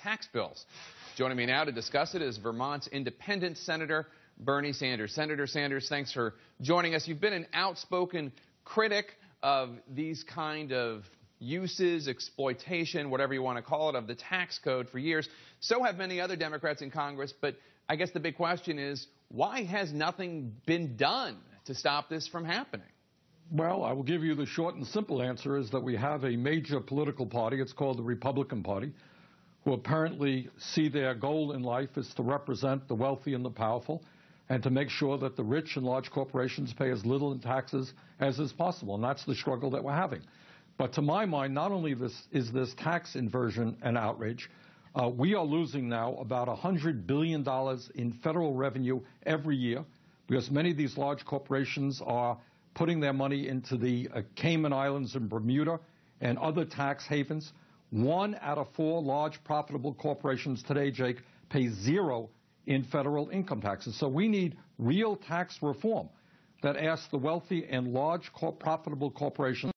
tax bills. Joining me now to discuss it is Vermont's independent Senator Bernie Sanders. Senator Sanders, thanks for joining us. You've been an outspoken critic of these kind of uses, exploitation, whatever you want to call it, of the tax code for years. So have many other Democrats in Congress. But I guess the big question is, why has nothing been done to stop this from happening? Well, I will give you the short and simple answer is that we have a major political party, it's called the Republican Party, who apparently see their goal in life is to represent the wealthy and the powerful and to make sure that the rich and large corporations pay as little in taxes as is possible. And that's the struggle that we're having. But to my mind, not only is this tax inversion an outrage, we are losing now about $100 billion in federal revenue every year because many of these large corporations are putting their money into the Cayman Islands and Bermuda and other tax havens. 1 out of 4 large profitable corporations today, Jake, pay 0 in federal income taxes. So we need real tax reform that asks the wealthy and large profitable corporations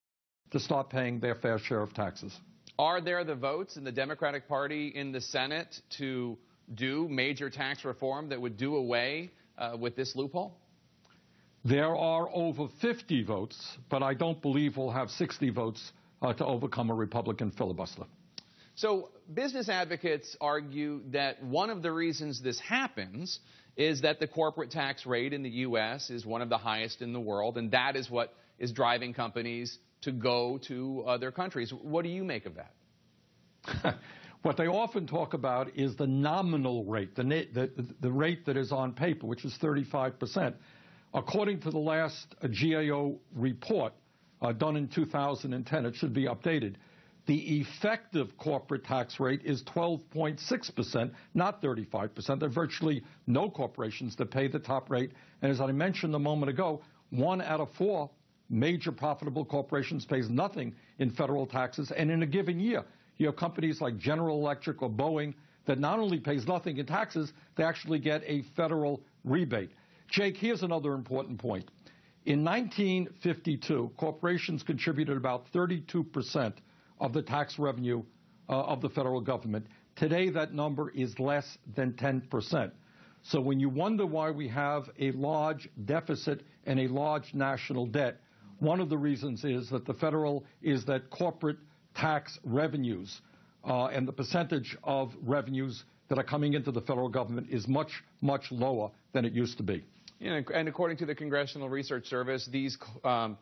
to start paying their fair share of taxes. Are there the votes in the Democratic Party in the Senate to do major tax reform that would do away with this loophole? There are over 50 votes, but I don't believe we'll have 60 votes to overcome a Republican filibuster. So business advocates argue that one of the reasons this happens is that the corporate tax rate in the U.S. is one of the highest in the world, and that is what is driving companies to go to other countries. What do you make of that? What they often talk about is the nominal rate, the rate that is on paper, which is 35%. According to the last GAO report done in 2010, it should be updated, the effective corporate tax rate is 12.6%, not 35%. There are virtually no corporations that pay the top rate. And as I mentioned a moment ago, 1 out of 4 major profitable corporations pays nothing in federal taxes. And in a given year, you have companies like General Electric or Boeing that not only pays nothing in taxes, they actually get a federal rebate. Jake, here's another important point. In 1952, corporations contributed about 32% of the tax revenue of the federal government. Today, that number is less than 10%. So when you wonder why we have a large deficit and a large national debt, one of the reasons is that corporate tax revenues and the percentage of revenues that are coming into the federal government is much, much lower than it used to be. Yeah, and according to the Congressional Research Service, these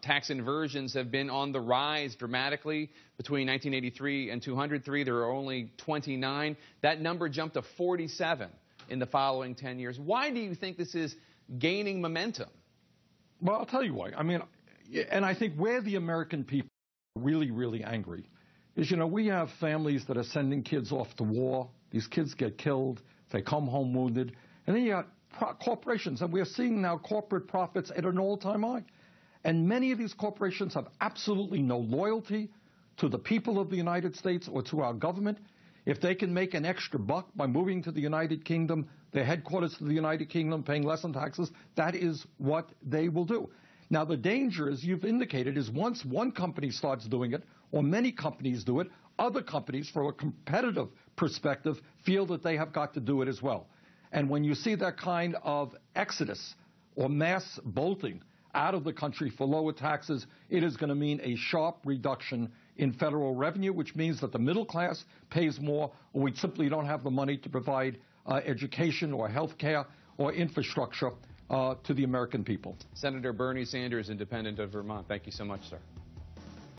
tax inversions have been on the rise dramatically. Between 1983 and 203, there were only 29. That number jumped to 47 in the following 10 years. Why do you think this is gaining momentum? Well, I'll tell you why. I mean, and I think where the American people are really, really angry is, you know, we have families that are sending kids off to war. These kids get killed. They come home wounded. And then you got corporations, and we're seeing now corporate profits at an all-time high. And many of these corporations have absolutely no loyalty to the people of the United States or to our government. If they can make an extra buck by moving to the United Kingdom, their headquarters to the United Kingdom, paying less in taxes, that is what they will do. Now, the danger, as you've indicated, is once one company starts doing it, or many companies do it, other companies, from a competitive perspective, feel that they have got to do it as well. And when you see that kind of exodus or mass bolting out of the country for lower taxes, it is going to mean a sharp reduction in federal revenue, which means that the middle class pays more, or we simply don't have the money to provide education or health care or infrastructure to the American people. Senator Bernie Sanders, independent of Vermont, thank you so much, sir.